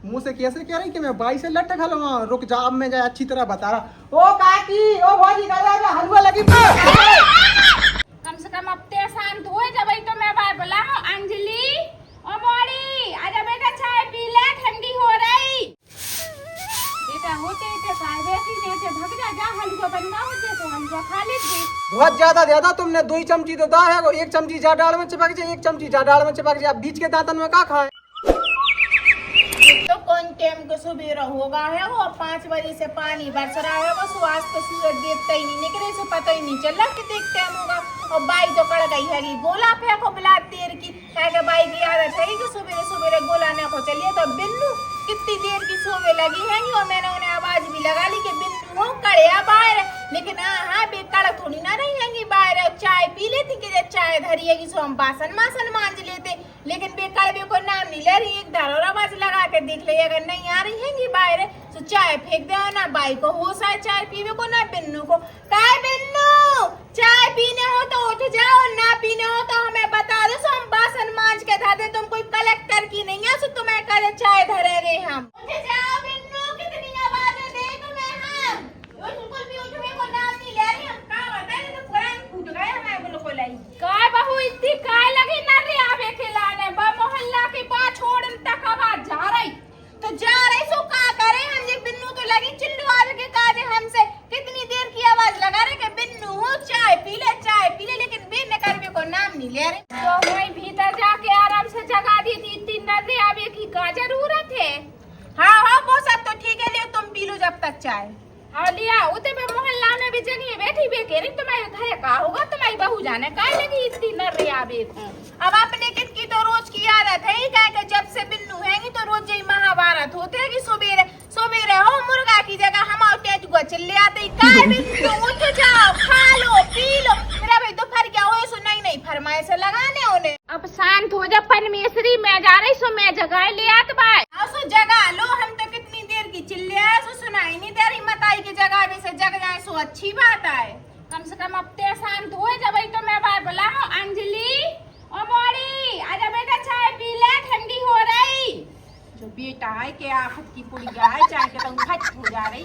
मुंह से कैसे कह रही कि मैं बाई से लट खलवा। रुक जा, अब मैं जाए अच्छी तरह बता रहा। ओ काकी, ओ भौजी का हलवा लगी। कम से कम अब ते शांत हुए जब तो मैं बार बोला हूँ। अंजलि ओ मोड़ी आजा बेटा, चाय पी ले, ठंडी हो रही। बेटा होते बैठी देते भग जा हलवा बनना होते तो हलवा खा लेते। बहुत ज्यादा तुमने 2 चमची तो दा है, 1 चमची जा डाल में चिपक जाए, 1 चमची जा डाल में चिपक जाए। बीच के दांतन में का खाए। तो कौन टाइम को सुबह होगा है वो 5 बजे से पानी बरस रहा है। बस आज तो सूरज देवता ही नहीं निकले से पता ही नहीं चला कि देख टाइम होगा। और बाई तो कड़ गई है गोला फेंको बिला देर की, क्या बाई की आदत है कि सुबह सुबह गोला ने को चलिए। तो बिन्नू कितनी देर की सोवे लगी है और मैंने उन्हें आवाज भी लगा ली कि बिन्नू हो कड़िया बाहर। लेकिन हाँ बेकड़ थोड़ी ना रही है बाहर, चाय पी लेती कि चाय धरी है सो हम बासन मासन मांझ लेते। लेकिन बेकड़ भी को नाम नहीं ले रही, एक दारो आवाज लगा के देख ले अगर नहीं आ रही है बाहर तो चाय फेंक दो ना। बाई को होश है चाय पीवे को ना बिन्नू को। काय बिन्नू, चाय पीने हो तो उठ जाओ, ना पीने हो तो हमें बता दो सो हम बासन मांझ के धर दे। तुम कोई कलेक्टर की नहीं है सो तुम्हें करे चाय धरे रे हम। उठ जाओ बिन्नू, कितनी आवाजें दे तुम्हें हम। बिल्कुल भी उठने को नाम नहीं ले रही हम। का बताए तो कुरान फूट गए हमें बिल्कुल ही। काय बहू इतनी काय लगी ना रे आवे खिलाने बा मोहल्ला के पास छोड़न तक आवाज जा रही तो जा रही सो का करे हम। ये बिन्नू तो लगी चिल्लू आवे के काजे हमसे कितनी देर की आवाज लगा रहे कि बिन्नू हो चाय पी ले, लेकिन बेने करवे को नाम नहीं ले रहे। तो वही भीतर जाके आराम से जगा दी थी, इतनी नजरे आवे की का जरूरत है। हाँ वो सब तो ठीक है, ले तुम पी लो जब तक चाय। हाँ लिया उते में मोहल्ला में भी जनी बैठी बेके नहीं तुम्हारे घर का होगा, तुम्हारी बहू जाने का लगी इतनी नजरे आवे। अब अपने कित की तो रोज की आदत है ही क्या कि जब से बिन्नू हैगी तो रोज यही महाभारत होते है कि सुबेरे हो मुर्गा की जगह हम टेट को चिल्ले आते। काय बिन्नू उठ जाओ, खा लो पी लो। मेरा भाई दोपहर क्या हो सो नहीं फरमाइश लगाने उन्हें। अब शांत हो जा परमेश्वरी, मैं जा रही सो मैं जगह ले आत बाय। सो जगह लो, हम तो कितनी देर की चिल्ले आए सो सुनाई नहीं दे रही। मताई की जगह भी से जग जाए सो अच्छी बात है। कम से कम अब ते शांत हो जब तो मैं बार बोला हूँ। अंजलि ओ मोड़ी आजा बेटा, चाय पी ले, ठंडी हो रही। जो बेटा है के आफत की पुड़िया है, चाय के तो फट हो जा रही।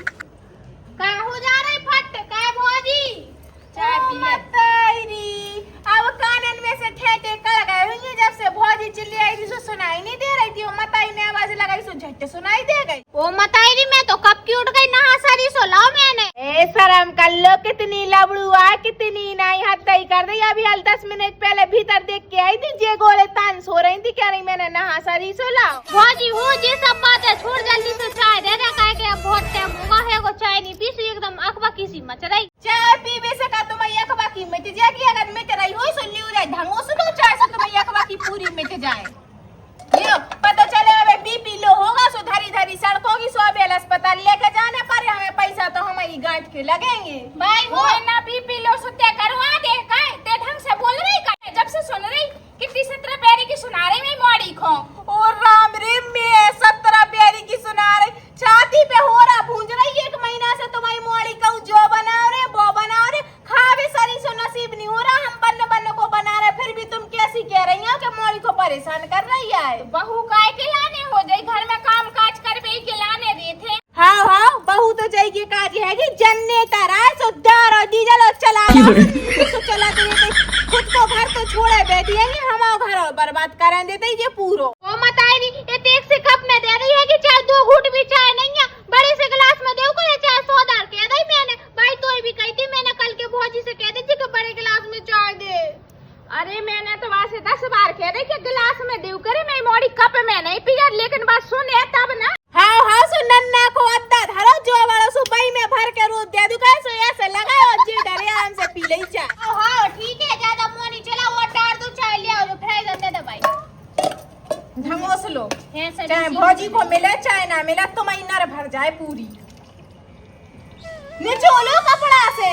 का हो जा रही फट का भौजी, चाय पी ले। अब कानन में से ठेठे कड़ गए होंगे जब से भौजी चिल्ली आई थी सो सुनाई नहीं दे रही थी। वो मताई ने आवाज लगाई सो झट सुनाई दे गई। ओ मताई मैं तो कब की उठ गई, नहा सारी सो लाओ मैंने। ए शर्म कर लो, कितनी लबड़ू है कितनी नहीं हत्याई कर दी। अभी 10 मिनट पहले भीतर देख के आई थी जे गोले तान सो रही थी, कह रही मैंने नहा सारी सो लाओ। भौजी हो ये सब बात है, छोड़ जल्दी से चाय दे दे, काहे के अब बहुत टाइम हुआ है वो चाय नहीं पी सी एकदम अखबा की सी मच रही। चाय पीवे से का तुम्हारी अखबा की मिट जाएगी, अगर मिट रही हो सो ल्यू रे ढंगो से लो चाय से तुम्हारी अखबा की पूरी मिट जाए। लियो पता चले अबे बीपी लो होगा सो धरी सड़कों की सोबेल अस्पताल लेके जाने पर हमें पैसा तो हमारी गांठ के लगेंगे। भाई वो ना बीपी लो सुते करवा दे काय ते ढंग से बोल रही काय। जब से सुन रही कितनी 17 प्यारी की सुना रही मैं मोड़ी खो। और राम रे मैं 17 प्यारी की सुना रही, छाती पे हो रहा भूंज रही। 1 महीना से तुम्हारी मोड़ी का जो बना रहे वो बना रहे, खावे सारी सो नसीब नहीं हो रहा। हम बन्न को बना रहे फिर भी तुम कैसी कह रही हो कि मोड़ी को परेशान कर रही है। तो बहू काय के लाने हो जाए, घर में काम काज कर बे के लाने दे थे। हाँ बहू तो जाई के काज है कि जनरेटर है सो दार और डीजल चला तो चला देते खुद को घर तो छोड़े बैठी है हम घर और बर्बाद कर देते ये पूरो। ओ मताई ये एक से कप में दे रही है कि चाय 2 घूंट भी चाय नहीं है, बड़े से गिलास में देव को ये चाय 100 दार कह दी मैंने। भाई तो भी कही थी मैंने कल के भौजी से कह दी थी कि बड़े गिलास में चाय दे। अरे मैंने तो वहाँ से 10 बार कह दी कि गिलास में देव करे, मैं मोड़ी कप में नहीं पिया, लेकिन बात सुने तब ना। हाँ सो नन्ना को अद्दा धरो जो वाला सो बई में भर के रोज दे दूं कैसे ऐसे लगाओ जी डरे आराम से पी ले चाय। हाँ ठीक है, ज्यादा मुंह नहीं चला, वो डाल दो चाय ले आओ जो फ्राई दे दे भाई। ढंगोस लो चाहे भौजी को मिले चाहे ना मिले तुम्हारी नर भर जाए पूरी। निचोलो कपड़ा से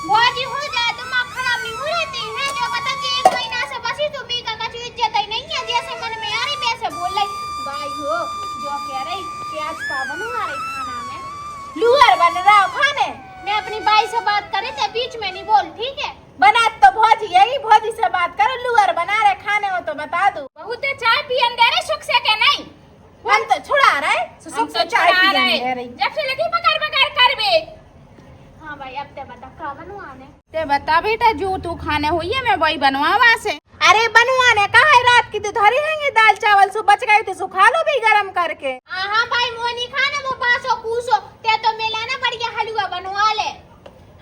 भौजी हो जाए दिमाग खराब नहीं हो रहती है। जो बता कि 1 महीना से बसी तो बी का कुछ इज्जत ही नहीं है, जैसे मन में आ रही वैसे बोल रही। भाई हो जो कह रही कि आज का बनवा रही खाना में लूअर बन रहा हो खाने। मैं अपनी बाई से बात करे थे, बीच में नहीं बोल ठीक है। बना तो भौजी यही भौजी से बात करो, लूअर बना रहे खाने हो तो बता दो। बहुत चाय पियन दे रहे सुख से के नहीं हम तो छोड़ ले रही। जब से लगी पकड़ पकड़ कर बे। हाँ भाई अब ते बता का बनवाने। ते बता बेटा जो तू खाने हुई है मैं वही बनवावा से। अरे बनवाने कहा है रात की तो धरी हैंगे दाल चावल सो बच गए तो सुखा लो भी गरम करके। हाँ भाई मोनी खाना वो पासो पूछो ते तो मिला ना बढ़िया हलवा बनवा ले।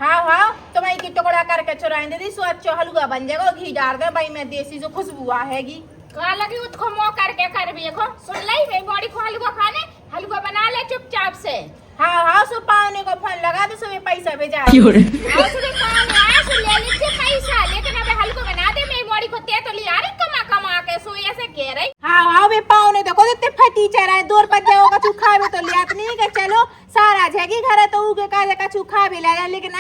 हाँ तो मैं की टुकड़ा करके चुराई दे दी स्वाद हलवा बन जाएगा घी डाल दे भाई मैं देसी जो खुशबू आएगी। कहा लगी उसको मो करके कर भी सुन लाई भाई बॉडी को हलवा खाने हलवा बना ले चुपचाप से। हाँ सो पावने को फोन लगा दो सुबह पैसा भेजा ले लीजिए पैसा लेकिन अब हलवा बना दे मेरी बॉडी को ते तो लिया रही कमा के सो ऐसे कह रही। हाँ वे पावने देखो तो फटी चरा दूर पर जाओगा चूखा भी तो लिया नहीं के चलो सारा जगी घर तो उगे का कछु खा भी ला लेकिन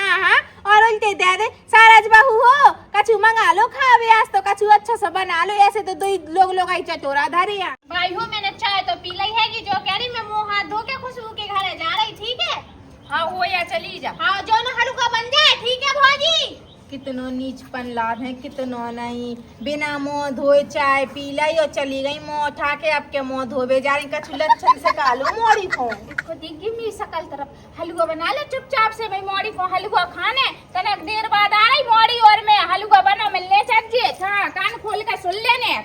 और उल्टे दे दे सारा बहू हो कछु मंगा लो खा भी आज तो कछु अच्छा सा बना लो ऐसे तो दो लोग आई चटोरा धरिया। भाई हो मैंने चाय तो पी ली है कि जो कह रही मैं मुंह हाथ धो के खुशबू के घर जा रही ठीक है। हाँ वो या चली जा। हाँ जो ना हलवा बन जाए ठीक है भाजी। कितनो नीचपन लाभ है कितनो नहीं बिना मुँह धोए चाय पी लाई और चली गई मुँह उठा के आपके मुँह धोबे जा रही कछु लक्षण से कालो मोड़ी को इसको दिखी मेरी सकल तरफ हलवा बना ले चुपचाप से भाई मोड़ी को हलवा खाने तनक देर बाद आ रही मोड़ी और मैं हलवा बना मिलने चाहिए। हाँ कान खोल कर सुन लेने।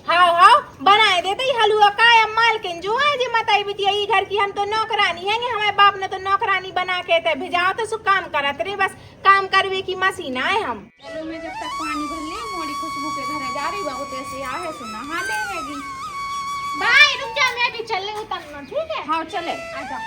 हाँ बनाए देते ही हलवा का मालकिन जो है जी मताई बिटिया ये घर की हम तो नौकरानी है हमारे बाप ने तो नौकरानी बना के थे भिजाओ तो सु काम करत रही बस काम करवे की मशीन आए हम। चलो मैं जब तक पानी भर ले मोड़ी खुशबू के घर जा रही बहुत ऐसे आहे तो नहा लेगी। भाई रुक जा मैं भी चल रही उतरना ठीक है। हाँ चले आजा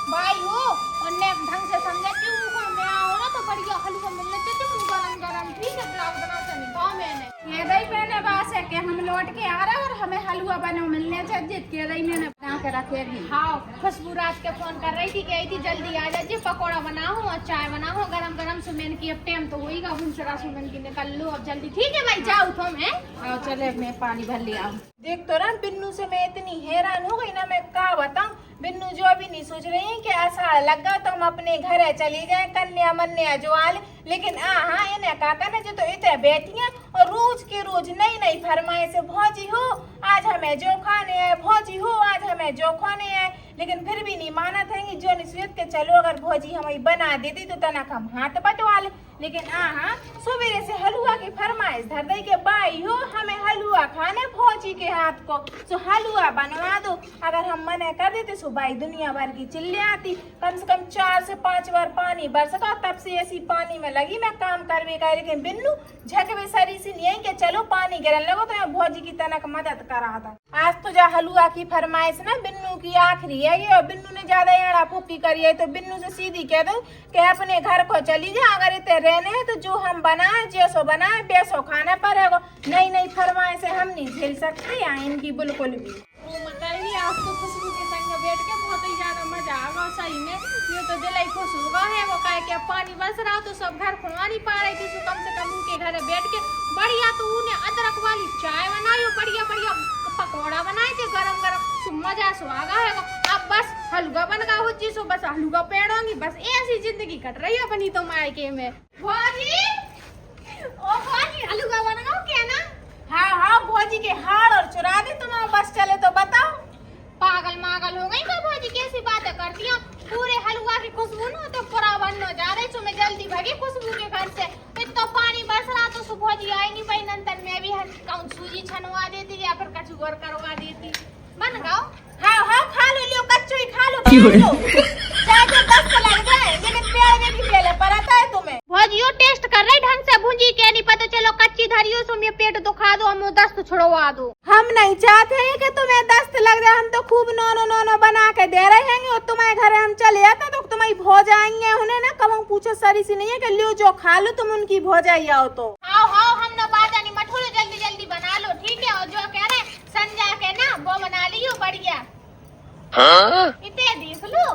भाई हो उन्हें ढंग से समझा क्यों मैं आओ ना तो बढ़िया हलवा मिलने चाहिए गरम गरम ठीक है ब्लाउज बनाते नहीं कहा मैंने ये दही पहले बात है कि हम लौट के आ रहे और हमें हलवा बनो मिलने चाहिए के दही मैंने बना के रखेगी। हाँ खुशबू रात के फोन कर रही थी कही थी जल्दी आ जाइए पकौड़ा बनाओ और चाय बनाओ गरम गरम सुमेन की अब टाइम तो होगा हुनसरा सुमेन की निकल लो अब जल्दी ठीक है भाई जाओ तुम है। हाँ चले मैं पानी भर लिया देख तो रहा बिन्नू से मैं इतनी हैरान हो गई ना मैं क्या बताऊं बिन्नू जो अभी नहीं सोच रही है कि ऐसा लगा तो हम अपने घर चली जाए कन्या मन्या जो आल लेकिन हाँ इन्हें काका ने जो तो इतने बैठी और रोज के रोज नई नई फरमाए से भौजी हो आज हमें जो खाने है भौजी हो आज हमें जो खाने है लेकिन फिर भी नहीं माना था जो निश्चित के चलो अगर भौजी हमें बना देती तो तनक हम हाथ बटवा ले लेकिन हाँ सवेरे से हलवा की फरमाइश धर दई के बाई हो हमें हलवा खाने भौजी के हाथ को सो हलवा बनवा दो अगर हम मना कर देते सो भाई दुनिया भर की चिल्ली आती कम से कम 4 से 5 बार पानी बरसता तब से ऐसी पानी में लगी मैं काम करवे का लेकिन बिन्नू झकवे सरी से नहीं कि चलो पानी गिरन लगो तो मैं भौजी की तनक मदद करा था। आज तो जा हलवा की फरमाइश ना बिन्नू की आखिरी है ये और बिन्नू ने ज्यादा एड़ा फूकी करी है तो बिन्नू से सीधी कह दो कि अपने घर को चली जा अगर इतने रहने हैं तो जो हम बनाए जैसो बनाए वैसो खाना पड़ेगा नई नई फरमाइश से हम नहीं झेल सकते यहाँ इनकी बिल्कुल भी। आज तो खुशबू के संग बैठ के बहुत ही ज्यादा मजा आगा सही में ये तो दिल ही खुश होगा है वो कहे कि पानी बरस रहा तो सब घर खुलवा नहीं पा रही थी तो कम से कम उनके घर बैठ के बढ़िया तो उन्हें अदरक वाली चाय बनाई बढ़िया बढ़िया पकौड़ा बनाए थे गरम गरम मजा सुहागा है अब बस हलवा बन गया हो जी सो बस हलवा पेड़ोंगी बस ऐसी जिंदगी कट रही है अपनी तो मायके में। भौजी ओ भौजी हलवा बन गया क्या ना। हाँ भौजी के हाड़ और चुरा दे तुम बस चले तो बताओ पागल मागल हो गई क्या भौजी कैसी बातें करती हो पूरे हलवा की खुशबू ना तो पूरा बनने जा रही तो मैं जल्दी भागी खुशबू के घर से इतना पानी बरस रहा तो सुबह जी आई नहीं भाई नंतर मैं भी कहूँ सूजी छनवा देती या फिर कछु और करवा देती बन गाओ। हाँ खा लो कच्चो ही खा लो चाहे तो 10 लग जाए लेकिन प्यार में भी पहले पर आता है तुम्हें। भौजी यो टेस्ट कर रही ढंग से भुंजी के नहीं पता चलो कच्ची धरियो सो मैं पेट दुखा दो हम दस्त छुड़वा दो। हम नहीं चाहते हैं कि तुम्हें दस्त लग जाए हम तो खूब नोनो बना के दे रहे हैं और तुम्हारे घर हम चले जाते तो तुम्हारी भौज आएंगे उन्हें ना कब पूछो सरी सी नहीं है कि लियो जो खा लो तुम उनकी भौजाई आओ तो हाँ हम ना बात नहीं मठोलो जल्दी बना लो ठीक है और जो कह रहे संजा के ना वो बना लियो बढ़िया इतने देख लो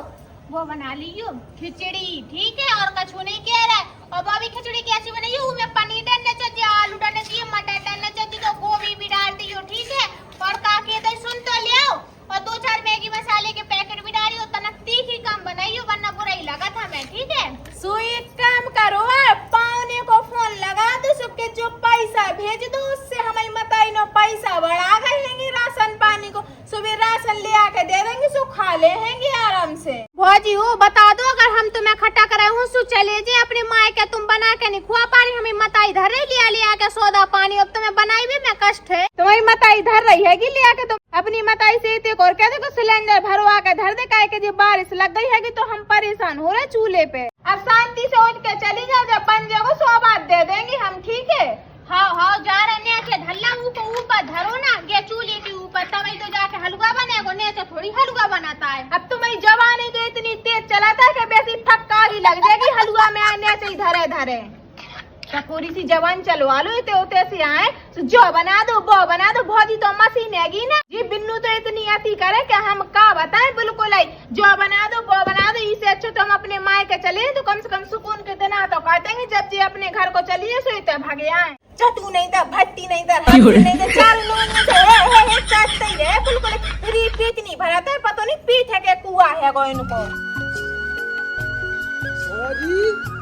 वो बना लियो खिचड़ी ठीक है और कछु नहीं कह रहा और भाभी खिचड़ी कैसी बनाई उसमें पनीर डालना चाहिए आलू डालना चाहिए मटर डालना चाहिए तो गोभी भी डाल दियो ठीक है और काके दही सुन तो ले आओ और 2-4 मैगी मसाले के पैकेट भी डालियो तनक तीखी कम बनाइयो वरना बुरा ही लगा था मैं ठीक है। सो एक काम करो पावने को फोन लगा दो सबके जो पैसा भेज दो उससे हमारी मताई नो पैसा बढ़ा गए राशन पानी को सुबह राशन ले आके दे देंगे सो खा ले हैंगे आराम से। भौजी हो बता दो, अगर हम तुम्हें खट्टा करे हूँ सो चले जे अपने माए के, तुम बना के नहीं खुआ पा रही, हमें मता इधर ही लिया के सौदा पानी, अब तुम्हें बनाई भी मैं कष्ट है। तुम्हारी मता इधर रही है कि लिया के तुम अपनी मताई से और कहते को सिलेंडर भरवा के धर दे, कहे के जो बारिश लग गई है कि तो हम परेशान हो रहे चूल्हे पे। अब शांति से उठ के चली जाओ, जब बन जाओ 100 बात दे देंगे हम, ठीक है। हाँ जा रहे नीचे ढल्ला ऊपर धरो ना ये चूल्हे के ऊपर, तभी तो जाके हलवा बनेगा, नीचे थोड़ी हलवा बनाता है। अब तुम्हारी जवानी तो इतनी तेज चलाता है कि बेसी ठक्का ही लग जाएगी हलवा में आने से धरे धरे। थोड़ी सी जवान चलवा लो, इतने होते से आए तो जो बना दो वो बना दो, भौजी तो मशीन हैगी ना। ये बिन्नू तो इतनी अति करे कि हम का बताएं, बिल्कुल आई जो बना दो वो बना दो। इससे अच्छा तो हम अपने माए के चले तो कम से कम सुकून के दिन तो काटेंगे, जब जी अपने घर को चलिए सो इतने भागे आए। चटू नहीं था, भट्टी नहीं था, नहीं था, चार लोग चाटते ही रहे बिल्कुल। पीठ नहीं भरा था, पता नहीं पीठ है के कुआ है को इनको।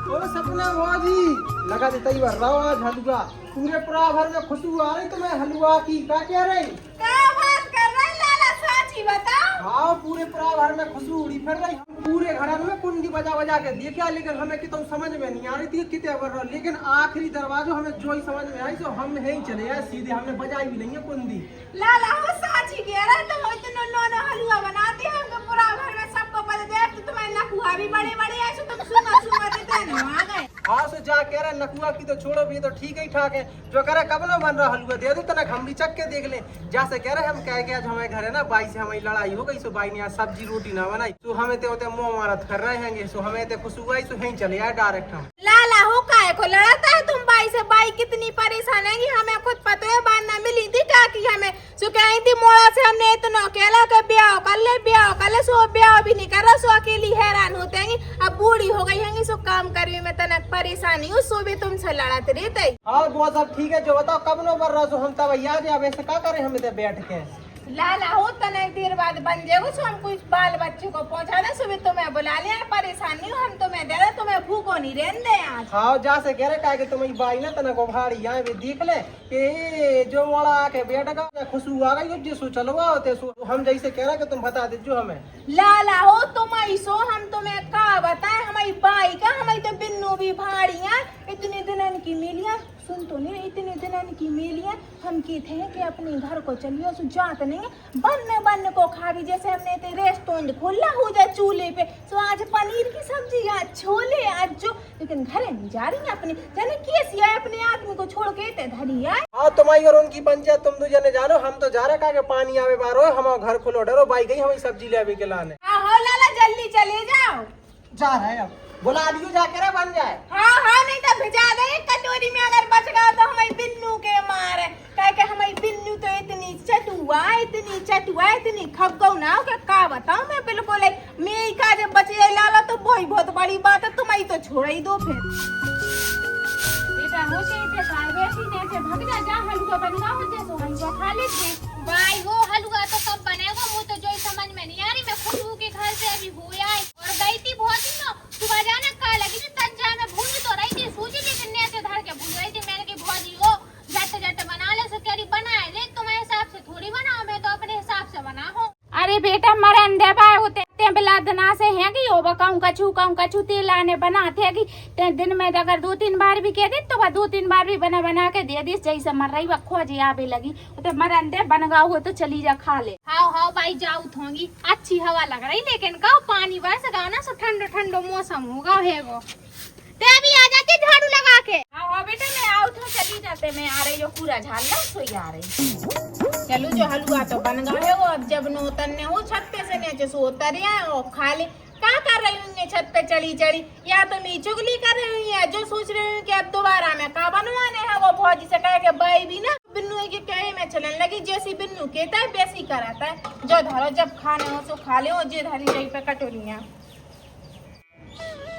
ओ सपना भौजी लगा देता ही रहा आज हलवा, पूरे पूरा भर में खुशबू आ रही तुम्हें हलवा की, क्या कह रही? क्या बात कर रही लाला, साची बताओ। हाँ पूरे पूरा भर में खुशबू उड़ी फिर रही, हम पूरे घर में कुंडी बजा बजा के देखा, लेकिन हमें कि तुम समझ में नहीं आ रही थी कितने बर, लेकिन आखिरी दरवाजा हमें जो ही समझ में आई तो हम यहीं चले आए सीधे, हमने बजाई भी नहीं है कुंडी। लाला वो साची कह रहा है, तुम इतना नोना हलवा बनाते हो तो पूरा घर में सबको पता है, तो तुम्हारे नखुआ भी बड़े बड़े ऐसे तुम सुना देते हैं आ गए। हाँ सो जा कह रहा नकुआ की तो छोड़ो भी, तो ठीक ही ठाक है, जो कह रहा कब ना बन रहा हलवा दे दो तनक हम भी चख के देख ले। जैसे कह रहे हम कह के आज हमारे घर है ना बाई से हमारी लड़ाई हो गई, सो बाई ने आज सब्जी रोटी ना बनाई, तो हमें तो होते मुँह मारत कर रहे हैं, सो हमें तो खुशबू आई, सो यहीं चले आए डायरेक्ट हम। लाला हो काहे को लड़ाता है तुम बाई से, बाई कितनी परेशान है कि हमें खुद पता है, बात ना मिली थी क्या की हमें सो कही थी मोड़ा से हमने इतना अकेला के ब्याह कर ले सो ब्याह भी नहीं कर रहा, सो अकेली हैरान होते हैं। अब बूढ़ी हो गई है सो काम करने में तनक परेशानी हो, सो भी तुमसे लड़ाते रहते। हाँ वो सब ठीक है, जो बताओ कब नो बन रहा सो हम तब याद है, अब ऐसे क्या करे हम इधर बैठ के। लाला हो तनक देर बाद बन जाएगा, सो हम कुछ बाल बच्चे को पहुंचा दे, सुबह तुम्हें बुला लिया, परेशानी हो हम तुम्हें दे रहे, तुम्हें भूखो नहीं रहने आज। हाँ जा से कह रहे का तुम्हारी बाई ना तना भाड़ी यहाँ भी देख ले कि जो मोड़ा आके बैठ गया खुशबू आ गई, जिसो चलवा होते सो हम जैसे कह रहे कि तुम बता दीजिए हमें। लाला हो तुम्हारी सो हम तुम्हें का बताए, हमारी बाई का हमारी तो बिन्नू भी भाड़िया इतने दिन की मिलिया, सुन तो नहीं इतने दिन की मिलिया, हम की थे कि अपने घर को चलियो सो जात नहीं बन को खा भी, जैसे हमने ते रेस्टोरेंट खोला हो जाए चूल्हे पे, सो आज पनीर की सब्जी आज छोले आज जो, लेकिन घरे नहीं जा रही अपने जाने कैसी है, अपने आदमी को छोड़ के ते धरी है। हाँ तुम्हारी और उनकी पंचायत तुम दो जने जानो, हम तो जा रहे का पानी आवे बारो, हमारा घर खुलो डरो, बाई गई हमारी सब्जी ले के लाने। हाँ हो लाला जल्दी चले जाओ, जा रहे हैं अब बुला दियो जाकर बन जाए। हाँ नहीं तो भिजा दे कटोरी में, अगर बच गया तो हमारी बिन्नू के मारे, कह के हमारी बिन्नू तो इतनी चटुआ इतनी खपगौ ना हो का बताऊं मैं, बिल्कुल मेरी का जब बचे लाला तो वही बहुत बड़ी बात है, तुम्हारी तो छोड़ ही दो फिर। बेटा हो से वैसी ने भग जा हलवा बनवा होते सो हलवा खा लेते। भाई वो हलवा तो कब बनेगा, वो तो जो समझ में नहीं आ रही। मैं खुशबू के घर से अभी हो आई और गई थी बहुत ही ना, सुबह जाना का लगी थी तंजा में भून तो रही थी सूजी, लेकिन नीचे धर के भून रही थी। मैंने की भौजी हो झट बना ले, सो कह बनाए ले, तुम्हारे हिसाब से थोड़ी बनाओ, मैं तो अपने हिसाब से बनाओ। अरे बेटा मरे अंडे बाय होते बिला दना से हैं कि ओ बकाऊं कछु तेल आने बनाते हैं कि दिन में अगर 2-3 बार भी कह दे तो 2-3 बार भी बना के दे दी, जैसे मर रही वक्खो जी आवे लगी तो मरे अंडे बन गया हो तो चली जा खा ले। हाँ भाई जाऊ थोंगी, अच्छी हवा लग रही, लेकिन का पानी बरस गया ना, सो ठंडो मौसम होगा है ते भी आ जाके झाड़ू लगा के। हाँ बेटा मैं आऊ तो चली जाते, मैं आ रही जो पूरा झाड़ना सोई आ रही। चलो जो हलवा तो बन गया है, वो अब जब नो उतरने हो छत पे से नीचे सो उतर और खा ले। क्या कर रही हूँ छत पे चढ़ी या तो मैं चुगली कर रही हूँ, या जो सोच रही हूँ कि अब दोबारा मैं का बनवाने है, वो भौजी से कहे के बाई भी ना बिन्नू के कहे में चलने लगी, जैसी बिन्नू कहता है वैसी कराता है। जो धरो जब खाने हो तो खा ले, जे धरी रही पे कटोरियाँ।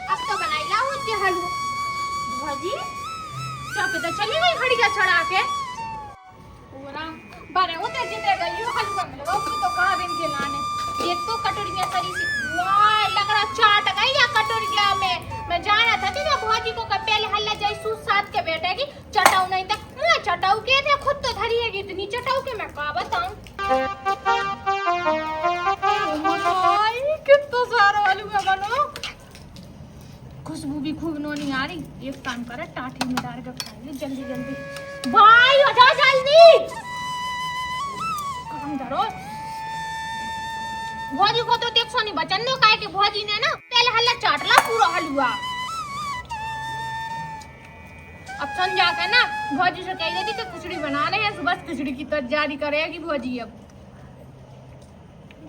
अब तो बनाई ला हो हलवा, भौजी चौक तो चली गई खड़िया चढ़ा के पूरा बने होते जिते गई हो हलवा में लगा तो कहा दिन के लाने, ये तो कटोरियां सरी सी वाह लग रहा चाट गई या कटोरिया में। मैं जाना था कि भौजी को पहले हल्ला जाई सूत साथ के बैठेगी, चटाऊ नहीं तक मैं चटाऊ के थे, खुद तो धरी है इतनी चटाऊ के मैं का बताऊं। एक काम करे टाटी में डाल के खा ले जल्दी जल्दी। भाई हो जाओ जल्दी, काम धरो। भौजी को तो देख सोनी बचन नो काहे के भौजी ने ना पहले हल्ला चाटला पूरा हलवा। अब सन जाके ना भौजी से कह देती कि खिचड़ी बना रहे हैं, सुबह खिचड़ी की तैयारी करेगी भौजी। अब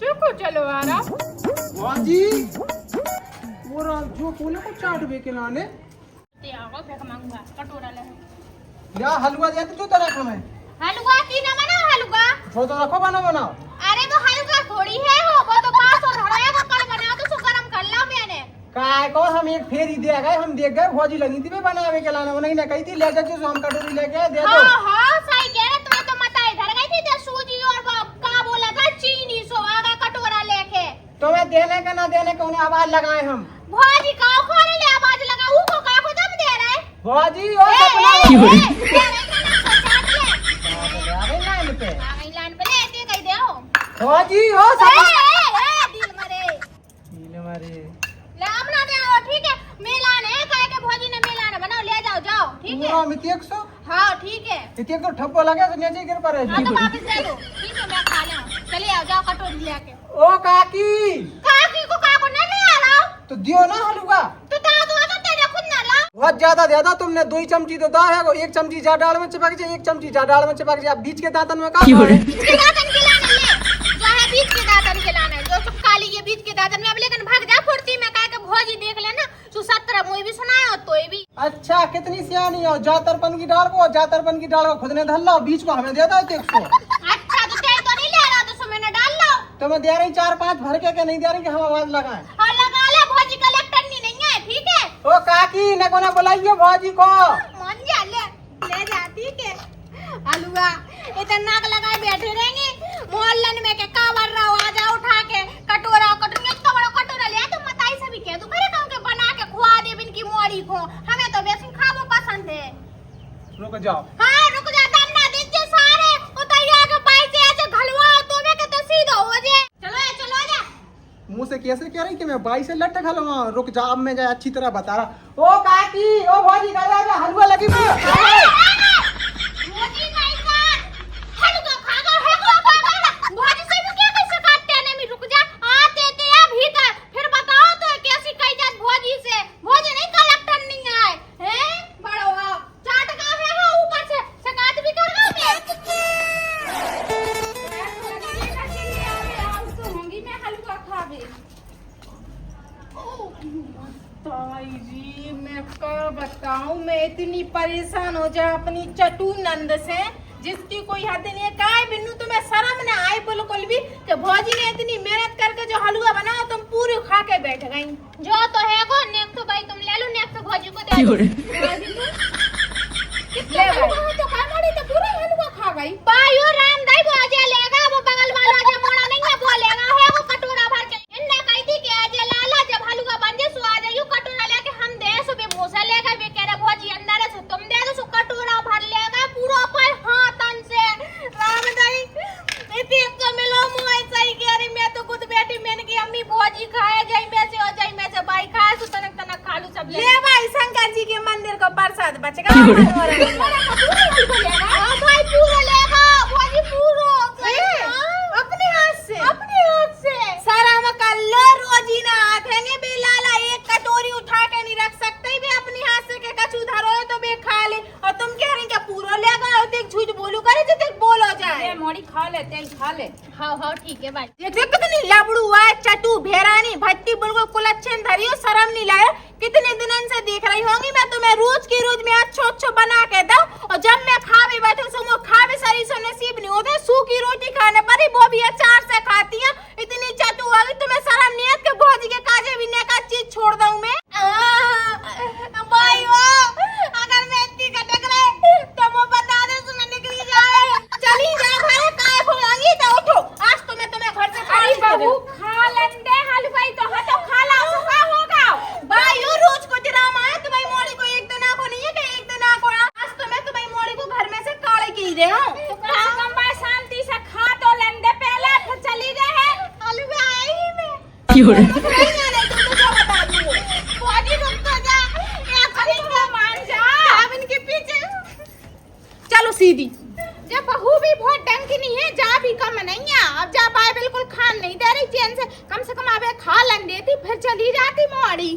देखो चलो आ रहा भौजी वो जो कोले को चाट बे के लाने ते आओ फेंक मांगूंगा कटोरा ले। या हलवा दे तू तरह हमें हलवा की ना बनाओ हलवा। वो तो रखो बनाओ। अरे वो हलवा थोड़ी है वो तो पास और धराया का कल बनाओ तो सो गरम कर ला मैंने। काय को हम एक फेरी दे गए, हम देख गए भौजी लगी थी बनावे के लाने, वो नहीं ना कही थी ले जा जो हम कटोरी लेके दे दो। हां सही कह रहे, तुम्हें तो मत इधर गई थी जो सूजी और का बोला था चीनी सो आगा कटोरा लेके। तुम्हें देने का ना देने का उन्हें आवाज लगाए हम। भौजी का खाने ले आवाज लगा वो को का को दम दे रहा है। भौजी ओ सपना भौजी हो दिल मरे लाम ना दे आओ ठीक है। मिलान है काहे के भौजी ने मिलान बनाओ ले जाओ जाओ ठीक है। पूरा मितिक सो हां ठीक है। मितिक तो ठप्पो लगे तो नीचे गिर पड़े। हां तो वापस दे दो ठीक है मैं खा लूं। चले आओ जाओ कटोरी लेके। ओ काकी को का को नहीं आ रहा तो दियो ना हलवा तो ता दो तो तेरे खुद ना ला। बहुत ज्यादा दे दो तुमने, 2 चमची तो दा है, एक चमची जा डाल में चिपक जाए, 1 चमची जा डाल में चिपक जाए। बीच के दांतन में का बीच के दांतन के लाने ले जो है बीच के दांतन के लाना जो सब काली ये बीच के दांतन में। अब लेकिन भाग जा फुर्ती में काहे के भौजी देख लेना तू 17 मुई भी सुनाया तो ये भी। अच्छा कितनी सियानी हो, जातरपन की डाल को खुद ने धर लो, बीच को हमें दे दो 100। अच्छा तो तेरे तो नहीं ले रहा तो सो मैंने डाल लो। तो मैं दे रही 4-5 भर के नहीं दे रही कि हम आवाज लगाएं। और लगा ले भौजी कलेक्टर नहीं है ठीक है। ओ काकी ने को ना बुलाइए भौजी को। मन जा ले जा ठीक है। हलवा इतना नाक लगाए बैठे रहेंगे मोहल्लन में के का बर रहा आ जा उठा के कटोरा इतना बड़ा कटोरा ले तो मताई से भी कह दो करे कहूं के बना के खुआ दे बिन की मोरी को। हमें तो बेसन खाबो पसंद है। रुक जाओ। हां रुक जा दम ना दीजिए सारे उतैया के पाई से ऐसे घलवा तो मैं के तो सीधा हो जाए। चलो जा मुंह से कैसे कह रही कि मैं बाई से लट खलवा। रुक जा अब मैं जा अच्छी तरह बता रहा। ओ काकी ओ भौजी का जा हलवा लगी भौजी नहीं कर हलवा खागा है को भौजी से भी क्या कैसे काटते ने में रुक जा आते ते या भीतर फिर बताओ तो कैसी कही जात भौजी से। भौजी नहीं कलेक्टर नहीं आए हैं बड़ो आप चाट का है ऊपर से सकात भी कर रहा मैं तो होंगी मैं हलवा खावे। ताई जी मैं क्या बताऊं, मैं इतनी परेशान हो जा अपनी चटू नंद से जिसकी कोई हद नहीं है। काय बिन्नू तुम्हें शर्म ना आए बिल्कुल भी कि भौजी ने इतनी मेहनत करके जो हलवा बनाओ तुम पूरी खा के बैठ गई। जो तो है को नेक्स्ट तो भाई तुम ले लो, नेक्स्ट भौजी को दे दो। ले भाई तो खामड़ी तो पूरा हलवा खा गई। पायो राम दाई भौजी लेगा वो बगल वाला जो मोड़ा नहीं है बोलेगा है वो कटोरा भर के। इन्ने कही थी कि आज लाला जब हलवा बन जाए सो आ जाइयो कटोरा लेके हम दे सो बे मोसा लेगा बे कह रहा भौजी अंदर है सो तुम दे दो सो कटोरा भर लेगा पूरा पर हाथन से। राम दाई इतनी तो मिलो मुझे सही कह रही मैं तो खुद बैठी मैंने की अम्मी भौजी खाए जाई में से हो जाई में से भाई खाए सो तनक तनक खा लूं सब ले भाई शंकर जी के मंदिर को प्रसाद बचेगा हां भाई पूरा लेगा भौजी पूरा अपने हाथ से शर्म कर लो रोजी ना आथेंगे बे लाला एक कटोरी उठा के नहीं रख सकते बे अपने हाथ से के कछु धरो तो बे खा ले और तुम कह रही क्या पूरा लेगा और देख झूठ बोलू करे तो देख बोलो जाए ये मोड़ी खा लेते हैं खा ले। हां ठीक है भाई देख कितनी लबड़ू है चटू भेरानी भट्टी बिल्कुल कुलच्छन धरियो शर्म नहीं लाया। कितने दिनों से देख रही होंगी मैं तुम्हें रोज की रोज में अच्छो बना के दो और जब मैं खावे बैठू सो खावे सारी सो नसीब नहीं होते सूखी रोटी खाने पर वो भी अचार से खाती है। इतनी चटू आ गई तुम्हें शर्म नहीं है कि भौजी के काजे भी ने का चीज छोड़ दूं मैं। भाई वो अगर मैं इतनी कटक रहे तो वो बता दे तो मैं निकली जाए चली जा घर काय खोलांगी तो उठो आज तो मैं तुम्हें घर से खाली बहू खा लेंदे हलवाई तो हटो खा ला सो का होगा। भाई यो रोज को ड्रामा है तुम्हारी मोड़ी को एक दिन आंखों नहीं है कि एक दिन आंखों आज तो मैं तुम्हारी मोड़ी को घर में से काले की दे हूं तो कम से कम भाई शांति से खा तो लेंदे पहले फिर चली गए है हलवा आई मैं क्यों नहीं आने तुम तो जो बता दूं भौजी रुक तो जा एक खरीद के मान से कम आवे खा लन देती फिर चली जाती मोड़ी।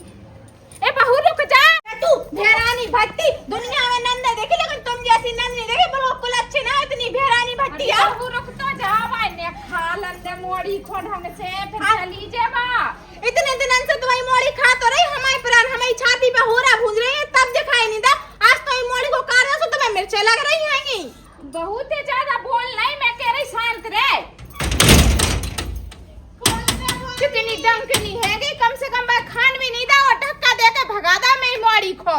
ए बहू रुक जा तू भेरानी भट्टी दुनिया में नंद देखी लेकिन तुम जैसी नंद नहीं देखी बिल्कुल अच्छी ना इतनी भेरानी भट्टी है। बहू रुक तो जा भाई ने खा लन दे मोड़ी खो ढंग से फिर चली जावा। इतने दिनों से तुम्हारी मोड़ी खा तो रही हमारी प्राण हमारी छाती पे होरा भूंज रही है तब दिखाई नहीं दा। आज तो ये मोड़ी को कारण से तुम्हें मिर्चें लग रही हैंगी। बहुत ही ज्यादा बोल नहीं मैं कह रही शांत रहे। कितनी डंकनी है कि कम से कम बार खान भी नहीं दा और धक्का देके भगा दा मैं मोड़ी खो।